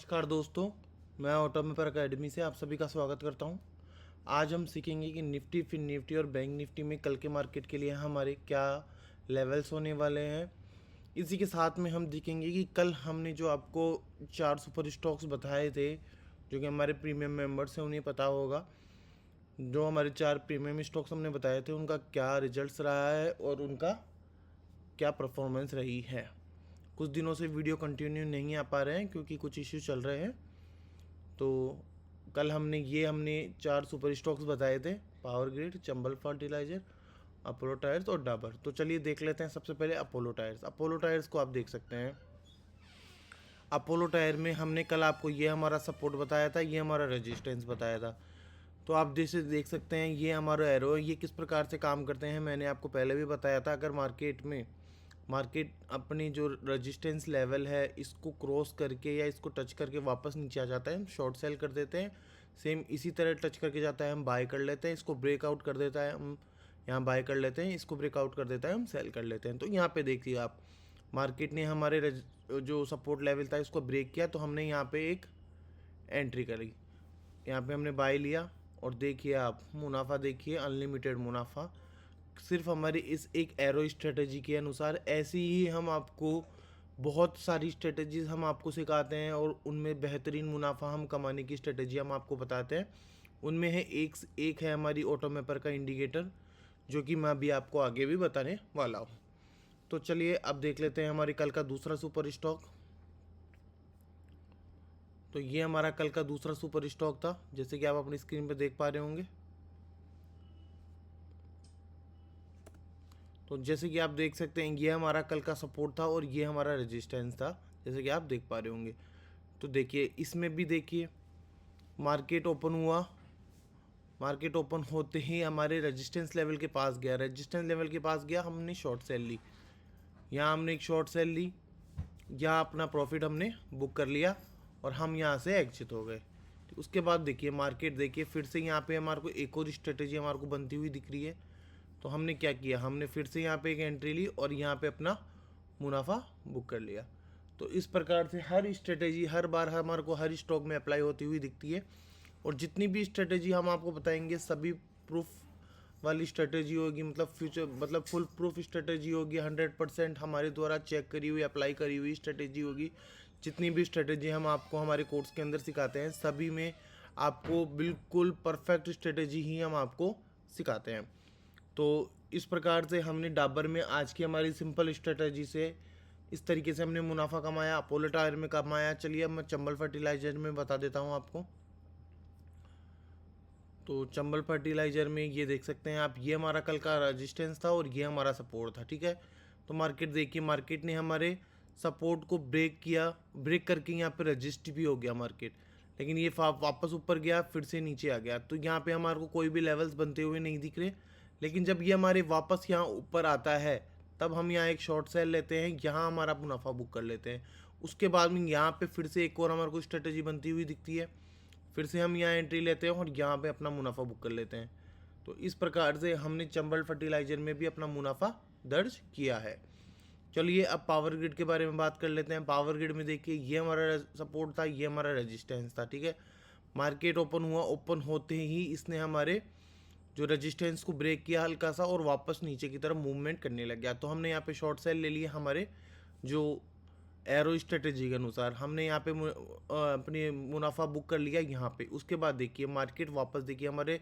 नमस्कार दोस्तों, मैं ऑटोमेपर अकेडमी से आप सभी का स्वागत करता हूं। आज हम सीखेंगे कि निफ्टी, फिन निफ्टी और बैंक निफ्टी में कल के मार्केट के लिए हमारे क्या लेवल्स होने वाले हैं। इसी के साथ में हम देखेंगे कि कल हमने जो आपको 4 सुपर स्टॉक्स बताए थे, जो कि हमारे प्रीमियम मेंबर्स हैं उन्हें पता होगा। जो हमारे 4 प्रीमियम स्टॉक्स हमने बताए थे उनका क्या रिजल्ट्स रहा है और उनका क्या परफॉर्मेंस रही है। कुछ दिनों से वीडियो कंटिन्यू नहीं आ पा रहे हैं क्योंकि कुछ इश्यू चल रहे हैं। तो कल हमने 4 सुपर स्टॉक्स बताए थे, पावर ग्रिड, चंबल फर्टिलाइजर, अपोलो टायर्स और डाबर। तो चलिए देख लेते हैं। सबसे पहले अपोलो टायर्स। अपोलो टायर्स को आप देख सकते हैं। अपोलो टायर में हमने कल आपको ये हमारा सपोर्ट बताया था, ये हमारा रेजिस्टेंस बताया था। तो आप जैसे देख सकते हैं ये हमारा एरो है, ये किस प्रकार से काम करते हैं मैंने आपको पहले भी बताया था। अगर मार्केट अपनी जो रेजिस्टेंस लेवल है इसको क्रॉस करके या इसको टच करके वापस नीचे आ जाता है, हम शॉर्ट सेल कर देते हैं। सेम इसी तरह टच करके जाता है, हम बाय कर लेते हैं। इसको ब्रेकआउट कर देता है, हम यहाँ बाय कर लेते हैं। इसको ब्रेकआउट कर देता है, हम सेल कर लेते हैं। तो यहाँ पे देखिए आप, मार्केट ने हमारे जो सपोर्ट लेवल था इसको ब्रेक किया, तो हमने यहाँ पे एक एंट्री करी। यहाँ पे हमने बाय लिया और देखिए आप मुनाफा, देखिए अनलिमिटेड मुनाफा। सिर्फ हमारी इस एक एरो स्ट्रेटजी के अनुसार ऐसी ही हम आपको बहुत सारी स्ट्रेटजीज हम आपको सिखाते हैं और उनमें बेहतरीन मुनाफा हम कमाने की स्ट्रेटजी हम आपको बताते हैं। उनमें है एक है हमारी ऑटोमेपर का इंडिकेटर, जो कि मैं अभी आपको आगे भी बताने वाला हूँ। तो चलिए अब देख लेते हैं हमारी कल का दूसरा सुपर स्टॉक। तो ये हमारा कल का दूसरा सुपर स्टॉक था, जैसे कि आप अपनी स्क्रीन पर देख पा रहे होंगे। तो जैसे कि आप देख सकते हैं ये हमारा कल का सपोर्ट था और ये हमारा रेजिस्टेंस था, जैसे कि आप देख पा रहे होंगे। तो देखिए इसमें भी देखिए मार्केट ओपन होते ही हमारे रेजिस्टेंस लेवल के पास गया। हमने शॉर्ट सेल ली, यहाँ हमने एक शॉर्ट सेल ली, यहाँ अपना प्रॉफिट हमने बुक कर लिया और हम यहाँ से एग्जिट हो गए। तो उसके बाद देखिए मार्केट, देखिए फिर से यहाँ पे हमारे को एक और स्ट्रेटेजी हमारे को बनती हुई दिख रही है। तो हमने क्या किया, हमने फिर से यहाँ पे एक एंट्री ली और यहाँ पे अपना मुनाफा बुक कर लिया। तो इस प्रकार से हर स्ट्रेटेजी हर बार हमारे को हर स्टॉक में अप्लाई होती हुई दिखती है। और जितनी भी स्ट्रेटेजी हम आपको बताएंगे सभी प्रूफ वाली स्ट्रेटेजी होगी, मतलब फुल प्रूफ स्ट्रेटेजी होगी। 100% हमारे द्वारा चेक करी हुई, अप्लाई करी हुई स्ट्रेटेजी होगी। जितनी भी स्ट्रेटेजी हम आपको हमारे कोर्स के अंदर सिखाते हैं सभी में आपको बिल्कुल परफेक्ट स्ट्रेटेजी ही हम आपको सिखाते हैं। तो इस प्रकार से हमने डाबर में आज की हमारी सिंपल स्ट्रेटजी से इस तरीके से हमने मुनाफा कमाया, अपोलो टायर में कमाया। चलिए अब मैं चंबल फर्टिलाइजर में बता देता हूँ आपको। तो चंबल फर्टिलाइजर में ये देख सकते हैं आप, ये हमारा कल का रेजिस्टेंस था और ये हमारा सपोर्ट था, ठीक है। तो मार्केट देखिए, मार्केट ने हमारे सपोर्ट को ब्रेक किया, ब्रेक करके यहाँ पे रजिस्ट भी हो गया मार्केट, लेकिन ये वापस ऊपर गया, फिर से नीचे आ गया। तो यहाँ पे हमारे को कोई भी लेवल्स बनते हुए नहीं दिख रहे, लेकिन जब ये हमारे वापस यहाँ ऊपर आता है तब हम यहाँ एक शॉर्ट सेल लेते हैं, यहाँ हमारा मुनाफा बुक कर लेते हैं। उसके बाद में यहाँ पे फिर से एक और हमारे को स्ट्रेटजी बनती हुई दिखती है, फिर से हम यहाँ एंट्री लेते हैं और यहाँ पे अपना मुनाफा बुक कर लेते हैं। तो इस प्रकार से हमने चंबल फर्टिलाइजर में भी अपना मुनाफा दर्ज किया है। चलिए अब पावर ग्रिड के बारे में बात कर लेते हैं। पावर ग्रिड में देखिए ये हमारा सपोर्ट था, ये हमारा रेजिस्टेंस था, ठीक है। मार्केट ओपन हुआ, ओपन होते ही इसने हमारे जो रेजिस्टेंस को ब्रेक किया हल्का सा और वापस नीचे की तरफ मूवमेंट करने लग गया। तो हमने यहाँ पे शॉर्ट सेल ले लिए हमारे जो एरो स्ट्रेटेजी के अनुसार। हमने यहाँ पे अपनी मुनाफा बुक कर लिया यहाँ पे। उसके बाद देखिए मार्केट वापस, देखिए हमारे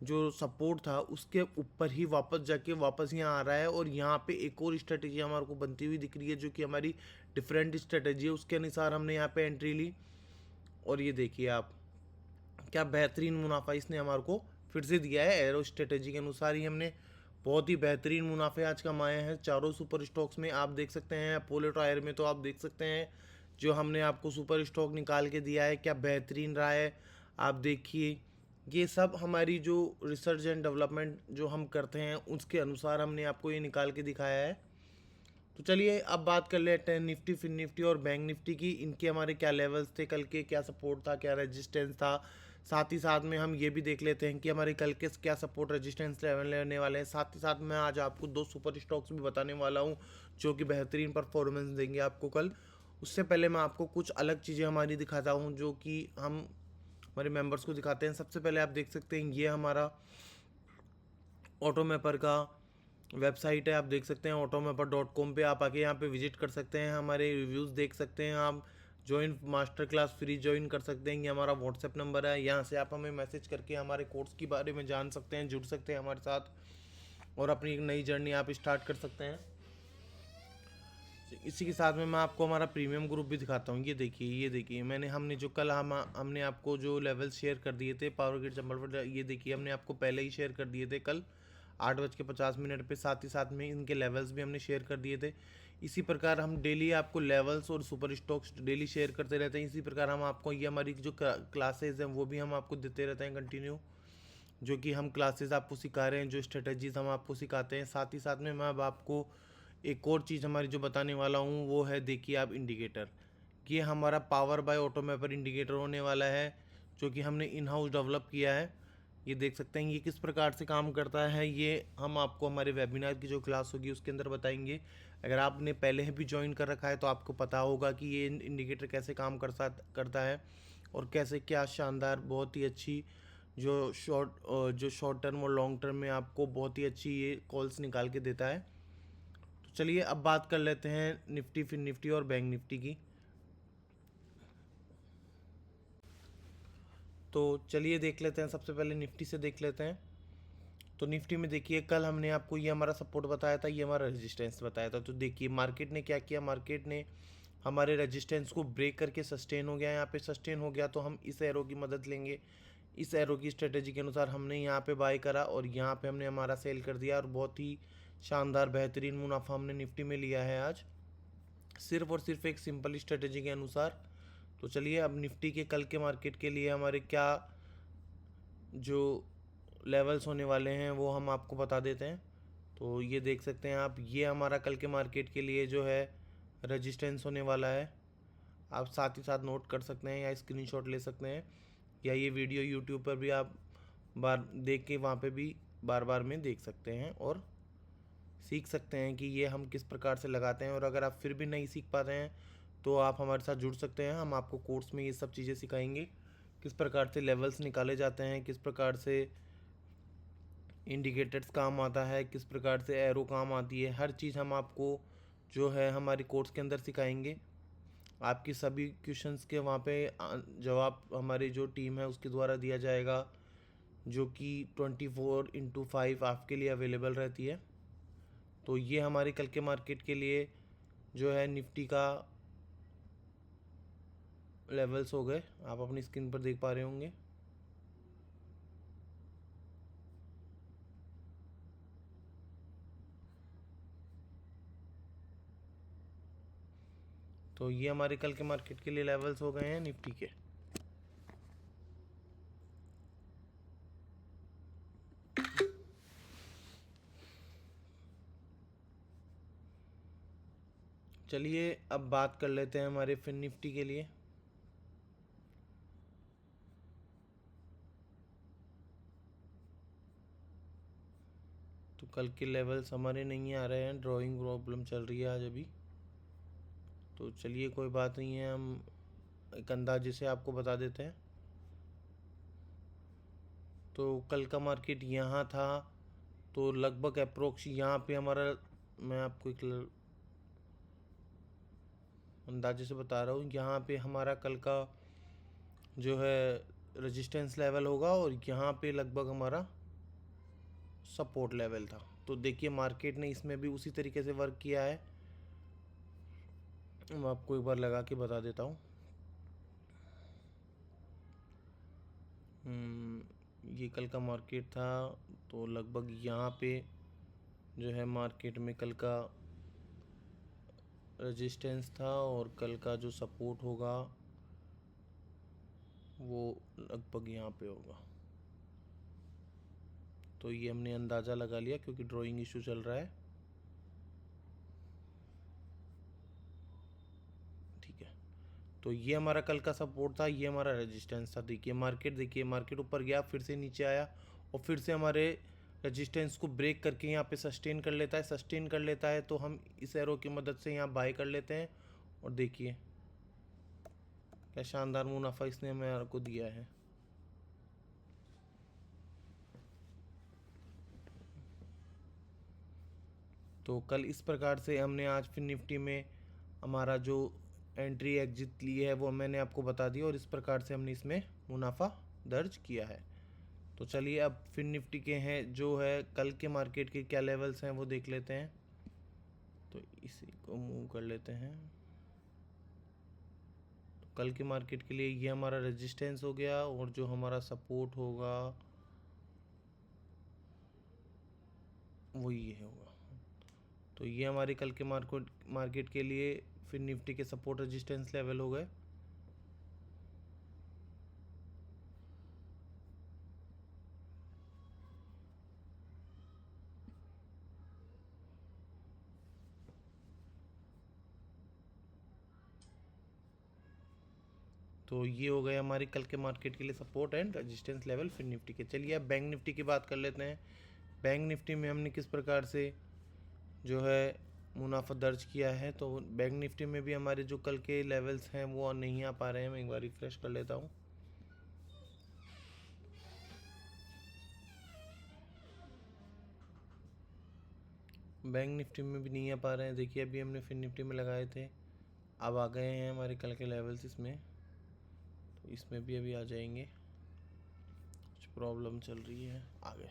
जो सपोर्ट था उसके ऊपर ही वापस जाके वापस यहाँ आ रहा है और यहाँ पे एक और स्ट्रेटेजी हमारे को बनती हुई दिख रही है, जो कि हमारी डिफरेंट स्ट्रेटेजी है। उसके अनुसार हमने यहाँ पे एंट्री ली और ये देखिए आप क्या बेहतरीन मुनाफा इसने हमारे को फिर से दिया है। एरो स्ट्रेटेजी के अनुसार ही हमने बहुत ही बेहतरीन मुनाफे आज कमाए हैं चारों सुपर स्टॉक्स में। आप देख सकते हैं अपोलो टायर में, तो आप देख सकते हैं जो हमने आपको सुपर स्टॉक निकाल के दिया है क्या बेहतरीन रहा है। आप देखिए ये सब हमारी जो रिसर्च एंड डेवलपमेंट जो हम करते हैं उसके अनुसार हमने आपको ये निकाल के दिखाया है। तो चलिए अब बात कर लेते हैं निफ्टी, फिन निफ्टी और बैंक निफ्टी की। इनके हमारे क्या लेवल्स थे कल के, क्या सपोर्ट था, क्या रेजिस्टेंस था। साथ ही साथ में हम ये भी देख लेते हैं कि हमारे कल के क्या सपोर्ट रेजिस्टेंस लेवल लेने वाले हैं। साथ ही साथ मैं आज आपको 2 सुपर स्टॉक्स भी बताने वाला हूँ जो कि बेहतरीन परफॉर्मेंस देंगे आपको कल। उससे पहले मैं आपको कुछ अलग चीज़ें हमारी दिखाता हूँ जो कि हम हमारे मेंबर्स को दिखाते हैं। सबसे पहले आप देख सकते हैं ये हमारा ऑटोमेपर का वेबसाइट है। आप देख सकते हैं automapper.com पे आप आके यहाँ पे विजिट कर सकते हैं, हमारे रिव्यूज़ देख सकते हैं, आप join master class free join कर सकते हैं। ये हमारा व्हाट्सएप नंबर है, यहाँ से आप हमें मैसेज करके हमारे कोर्स के बारे में जान सकते हैं, जुड़ सकते हैं हमारे साथ और अपनी एक नई जर्नी आप स्टार्ट कर सकते हैं। इसी के साथ में मैं आपको हमारा प्रीमियम ग्रुप भी दिखाता हूँ। ये देखिए मैंने हमने जो कल हमने आपको जो लेवल शेयर कर दिए थे पावर ग्रिड जंबल, ये देखिए हमने आपको पहले ही शेयर कर दिए थे कल 8:50 पे। साथ ही साथ में इनके लेवल्स भी हमने शेयर कर दिए थे। इसी प्रकार हम डेली आपको लेवल्स और सुपर स्टॉक्स डेली शेयर करते रहते हैं। इसी प्रकार हम आपको ये हमारी जो क्लासेज हैं वो भी हम आपको देते रहते हैं कंटिन्यू, जो कि हम क्लासेस आपको सिखा रहे हैं, जो स्ट्रेटजीज हम आपको सिखाते हैं। साथ ही साथ में मैं अब आपको एक और चीज़ हमारी जो बताने वाला हूँ वो है, देखिए आप इंडिकेटर। ये हमारा पावर बाय ऑटोमेपर इंडिकेटर होने वाला है, जो कि हमने इन हाउस डेवलप किया है। ये देख सकते हैं ये किस प्रकार से काम करता है, ये हम आपको हमारे वेबिनार की जो क्लास होगी उसके अंदर बताएंगे। अगर आपने पहले भी ज्वाइन कर रखा है तो आपको पता होगा कि ये इंडिकेटर कैसे काम करता है और कैसे क्या शानदार बहुत ही अच्छी जो शॉर्ट टर्म और लॉन्ग टर्म में आपको बहुत ही अच्छी ये कॉल्स निकाल के देता है। तो चलिए अब बात कर लेते हैं निफ्टी, फिर निफ्टी और बैंक निफ्टी की। तो चलिए देख लेते हैं, सबसे पहले निफ्टी से देख लेते हैं। तो निफ्टी में देखिए कल हमने आपको ये हमारा सपोर्ट बताया था, ये हमारा रेजिस्टेंस बताया था। तो देखिए मार्केट ने क्या किया, मार्केट ने हमारे रेजिस्टेंस को ब्रेक करके सस्टेन हो गया। यहाँ पे सस्टेन हो गया तो हम इस एरो की मदद लेंगे। इस एरो की स्ट्रेटेजी के अनुसार हमने यहाँ पे बाय करा और यहाँ पे हमने हमारा सेल कर दिया और बहुत ही शानदार बेहतरीन मुनाफा हमने निफ्टी में लिया है आज, सिर्फ और सिर्फ एक सिंपल स्ट्रेटेजी के अनुसार। तो चलिए अब निफ्टी के कल के मार्केट के लिए हमारे क्या जो लेवल्स होने वाले हैं वो हम आपको बता देते हैं। तो ये देख सकते हैं आप, ये हमारा कल के मार्केट के लिए जो है रेजिस्टेंस होने वाला है। आप साथ ही साथ नोट कर सकते हैं या स्क्रीनशॉट ले सकते हैं, या ये वीडियो यूट्यूब पर भी आप बार देख के वहाँ पे भी बार बार में देख सकते हैं और सीख सकते हैं कि ये हम किस प्रकार से लगाते हैं। और अगर आप फिर भी नहीं सीख पाते हैं तो आप हमारे साथ जुड़ सकते हैं, हम आपको कोर्स में ये सब चीज़ें सिखाएंगे, किस प्रकार से लेवल्स निकाले जाते हैं, किस प्रकार से इंडिकेटर्स काम आता है, किस प्रकार से एरो काम आती है। हर चीज़ हम आपको जो है हमारी कोर्स के अंदर सिखाएंगे। आपकी सभी क्वेश्चंस के वहाँ पे जवाब हमारी जो टीम है उसके द्वारा दिया जाएगा, जो कि 24/5 आपके लिए अवेलेबल रहती है। तो ये हमारे कल के मार्केट के लिए जो है निफ्टी का लेवल्स हो गए, आप अपनी स्क्रीन पर देख पा रहे होंगे। तो ये हमारे कल के मार्केट के लिए लेवल्स हो गए हैं निफ्टी के। चलिए अब बात कर लेते हैं हमारे फिर निफ्टी के लिए। तो कल के लेवल्स हमारे नहीं आ रहे हैं, ड्राइंग प्रॉब्लम चल रही है आज अभी। तो चलिए कोई बात नहीं है, हम एक अंदाजे से आपको बता देते हैं। तो कल का मार्केट यहाँ था, तो लगभग अप्रोक्स यहाँ पे हमारा, मैं आपको एक अंदाजे से बता रहा हूँ, यहाँ पे हमारा कल का जो है रेजिस्टेंस लेवल होगा और यहाँ पे लगभग हमारा सपोर्ट लेवल था। तो देखिए मार्केट ने इसमें भी उसी तरीके से वर्क किया है। मैं आपको एक बार लगा के बता देता हूँ। ये कल का मार्केट था, तो लगभग यहाँ पे जो है मार्केट में कल का रेजिस्टेंस था और कल का जो सपोर्ट होगा वो लगभग यहाँ पे होगा। तो ये हमने अंदाज़ा लगा लिया क्योंकि ड्राइंग इशू चल रहा है, ठीक है। तो ये हमारा कल का सपोर्ट था, ये हमारा रेजिस्टेंस था। देखिए मार्केट ऊपर गया, फिर से नीचे आया और फिर से हमारे रेजिस्टेंस को ब्रेक करके यहाँ पे सस्टेन कर लेता है। तो हम इस एरो की मदद से यहाँ बाय कर लेते हैं और देखिए क्या शानदार मुनाफा इसने हमें को दिया है। तो कल इस प्रकार से हमने आज फिर निफ्टी में हमारा जो एंट्री एग्जिट ली है वो मैंने आपको बता दिया, और इस प्रकार से हमने इसमें मुनाफा दर्ज किया है। तो चलिए अब फिर निफ्टी के हैं जो है कल के मार्केट के क्या लेवल्स हैं वो देख लेते हैं। तो इसी को मूव कर लेते हैं। तो कल के मार्केट के लिए ये हमारा रेजिस्टेंस हो गया, और जो हमारा सपोर्ट होगा वो ये होगा। तो ये हमारे कल के मार्केट के लिए फिर निफ्टी के सपोर्ट रेजिस्टेंस लेवल हो गए। तो ये हो गए हमारे कल के मार्केट के लिए सपोर्ट एंड रेजिस्टेंस लेवल फिर निफ्टी के। चलिए अब बैंक निफ्टी की बात कर लेते हैं। बैंक निफ्टी में हमने किस प्रकार से जो है मुनाफा दर्ज किया है। तो बैंक निफ्टी में भी हमारे जो कल के लेवल्स हैं वो नहीं आ पा रहे हैं। मैं एक बार रिफ्रेश कर लेता हूँ। बैंक निफ्टी में भी नहीं आ पा रहे हैं। देखिए अभी हमने फिर निफ्टी में लगाए थे, अब आ गए हैं हमारे कल के लेवल्स इसमें। तो इसमें भी अभी आ जाएंगे। कुछ प्रॉब्लम चल रही है, आ गए।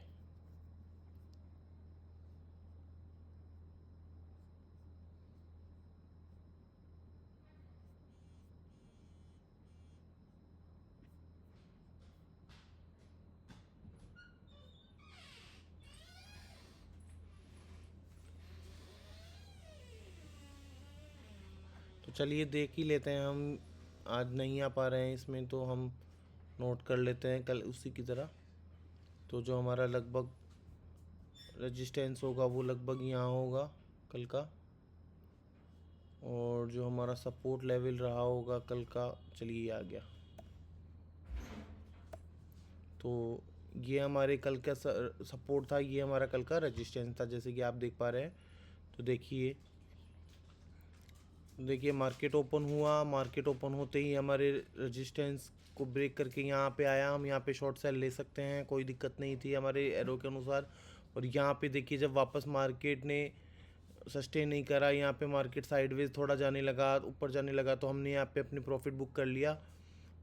तो चलिए देख ही लेते हैं हम। आज नहीं आ पा रहे हैं इसमें तो हम नोट कर लेते हैं कल उसी की तरह। तो जो हमारा लगभग रेजिस्टेंस होगा वो लगभग यहाँ होगा कल का, और जो हमारा सपोर्ट लेवल रहा होगा कल का, चलिए आ गया। तो ये हमारे कल का सपोर्ट था, ये हमारा कल का रेजिस्टेंस था, जैसे कि आप देख पा रहे हैं। तो देखिए मार्केट ओपन हुआ, मार्केट ओपन होते ही हमारे रेजिस्टेंस को ब्रेक करके यहाँ पे आया। हम यहाँ पे शॉर्ट सेल ले सकते हैं, कोई दिक्कत नहीं थी हमारे एरो के अनुसार। और यहाँ पे देखिए जब वापस मार्केट ने सस्टेन नहीं करा, यहाँ पे मार्केट साइडवेज थोड़ा जाने लगा, ऊपर जाने लगा, तो हमने यहाँ पे अपनी प्रॉफिट बुक कर लिया।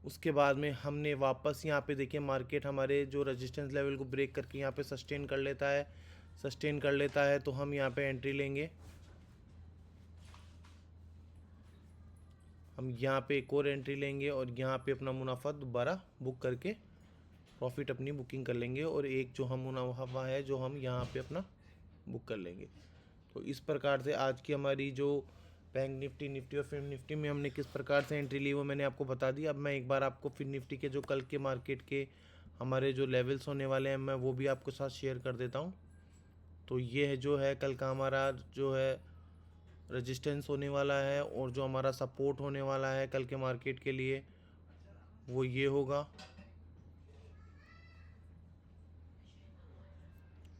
उसके बाद में हमने वापस यहाँ पे देखिए मार्केट हमारे जो रेजिस्टेंस लेवल को ब्रेक करके यहाँ पे सस्टेन कर लेता है, तो हम यहाँ पे एंट्री लेंगे। हम यहाँ पे एक और एंट्री लेंगे और यहाँ पे अपना मुनाफा दोबारा बुक करके प्रॉफिट अपनी बुकिंग कर लेंगे, और एक जो हम मुनाफा है जो हम यहाँ पे अपना बुक कर लेंगे। तो इस प्रकार से आज की हमारी जो बैंक निफ्टी और फिर निफ्टी में हमने किस प्रकार से एंट्री ली वो मैंने आपको बता दी। अब मैं एक बार आपको फिर निफ्टी के जो कल के मार्केट के हमारे जो लेवल्स होने वाले हैं मैं वो भी आपके साथ शेयर कर देता हूँ। तो ये है जो है कल का हमारा जो है रेजिस्टेंस होने वाला है, और जो हमारा सपोर्ट होने वाला है कल के मार्केट के लिए वो ये होगा।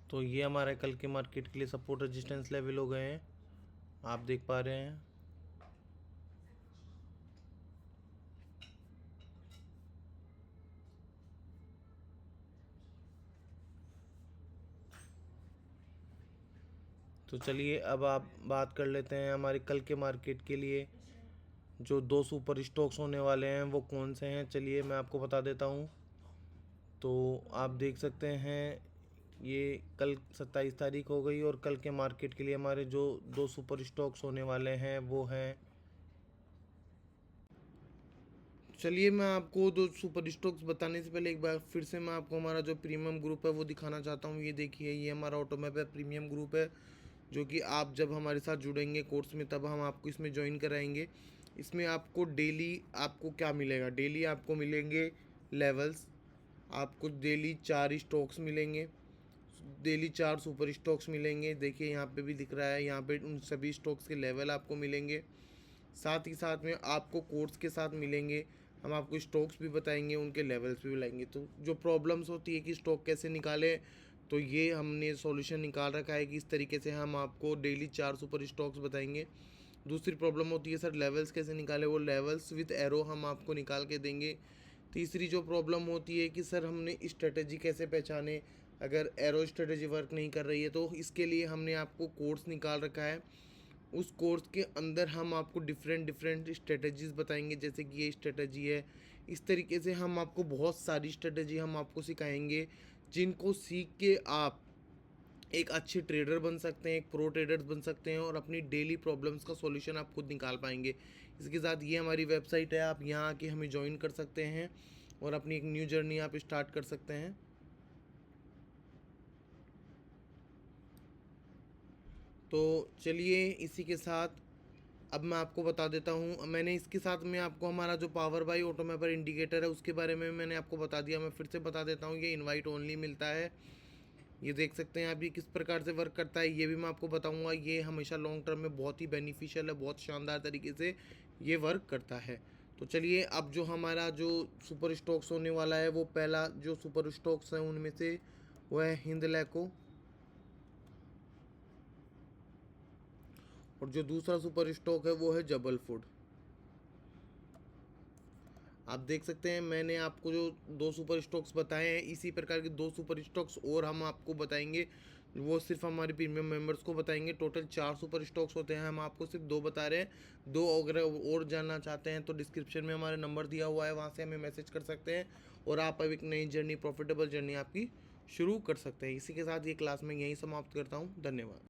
तो ये हमारे कल के मार्केट के लिए सपोर्ट रेजिस्टेंस लेवल हो गए हैं, आप देख पा रहे हैं। तो चलिए अब आप बात कर लेते हैं हमारे कल के मार्केट के लिए जो दो सुपर स्टॉक्स होने वाले हैं वो कौन से हैं। चलिए मैं आपको बता देता हूँ। तो आप देख सकते हैं ये कल 27 तारीख हो गई, और कल के मार्केट के लिए हमारे जो दो सुपर स्टॉक्स होने वाले हैं वो हैं। चलिए मैं आपको दो सुपर स्टॉक्स बताने से पहले एक बार फिर से मैं आपको हमारा जो प्रीमियम ग्रुप है वो दिखाना चाहता हूँ। ये देखिए ये हमारा ऑटोमैप है, प्रीमियम ग्रुप है, जो कि आप जब हमारे साथ जुड़ेंगे कोर्स में तब हम आपको इसमें ज्वाइन कराएंगे। इसमें आपको डेली आपको क्या मिलेगा, डेली आपको मिलेंगे लेवल्स, आपको डेली 4 स्टॉक्स मिलेंगे, डेली 4 सुपर स्टॉक्स मिलेंगे। देखिए यहाँ पे भी दिख रहा है, यहाँ पे उन सभी स्टॉक्स के लेवल आपको मिलेंगे। साथ ही साथ में आपको कोर्स के साथ मिलेंगे, हम आपको स्टॉक्स भी बताएंगे, उनके लेवल्स भी बताएंगे। तो जो प्रॉब्लम्स होती है कि स्टॉक कैसे निकालें, तो ये हमने सॉल्यूशन निकाल रखा है कि इस तरीके से हम आपको डेली 4 सुपर स्टॉक्स बताएंगे। दूसरी प्रॉब्लम होती है सर लेवल्स कैसे निकालें, वो लेवल्स विद एरो हम आपको निकाल के देंगे। तीसरी जो प्रॉब्लम होती है कि सर हमने स्ट्रेटजी कैसे पहचाने, अगर एरो स्ट्रेटजी वर्क नहीं कर रही है तो इसके लिए हमने आपको कोर्स निकाल रखा है। उस कोर्स के अंदर हम आपको डिफरेंट डिफरेंट स्ट्रेटजीज बताएंगे, जैसे कि ये स्ट्रेटजी है। इस तरीके से हम आपको बहुत सारी स्ट्रेटजी हम आपको सिखाएंगे, जिनको सीख के आप एक अच्छे ट्रेडर बन सकते हैं, एक प्रो ट्रेडर बन सकते हैं और अपनी डेली प्रॉब्लम्स का सॉल्यूशन आप खुद निकाल पाएंगे। इसके साथ ये हमारी वेबसाइट है, आप यहाँ आके हमें ज्वाइन कर सकते हैं और अपनी एक न्यू जर्नी आप स्टार्ट कर सकते हैं। तो चलिए इसी के साथ अब मैं आपको बता देता हूँ, मैंने इसके साथ में आपको हमारा जो power by auto mapper indicator है उसके बारे में मैंने आपको बता दिया। मैं फिर से बता देता हूँ, ये इनवाइट ओनली मिलता है। ये देख सकते हैं आप ये किस प्रकार से वर्क करता है, ये भी मैं आपको बताऊंगा। ये हमेशा लॉन्ग टर्म में बहुत ही बेनिफिशियल है, बहुत शानदार तरीके से ये वर्क करता है। तो चलिए अब जो हमारा जो सुपर स्टॉक्स होने वाला है, वो पहला जो सुपर स्टॉक्स है उनमें से वो है हिंदलैको, और जो दूसरा सुपर स्टॉक है वो है जबल फूड। आप देख सकते हैं मैंने आपको जो दो सुपर स्टॉक्स बताए हैं, इसी प्रकार के दो सुपर स्टॉक्स और हम आपको बताएंगे, वो सिर्फ हमारे प्रीमियम मेंबर्स को बताएंगे। टोटल 4 सुपर स्टॉक्स होते हैं, हम आपको सिर्फ 2 बता रहे हैं। 2 अगर और जानना चाहते हैं तो डिस्क्रिप्शन में हमारा नंबर दिया हुआ है, वहाँ से हमें मैसेज कर सकते हैं और आप अब एक नई जर्नी, प्रॉफिटेबल जर्नी आपकी शुरू कर सकते हैं। इसी के साथ ये क्लास में यहीं समाप्त करता हूँ। धन्यवाद।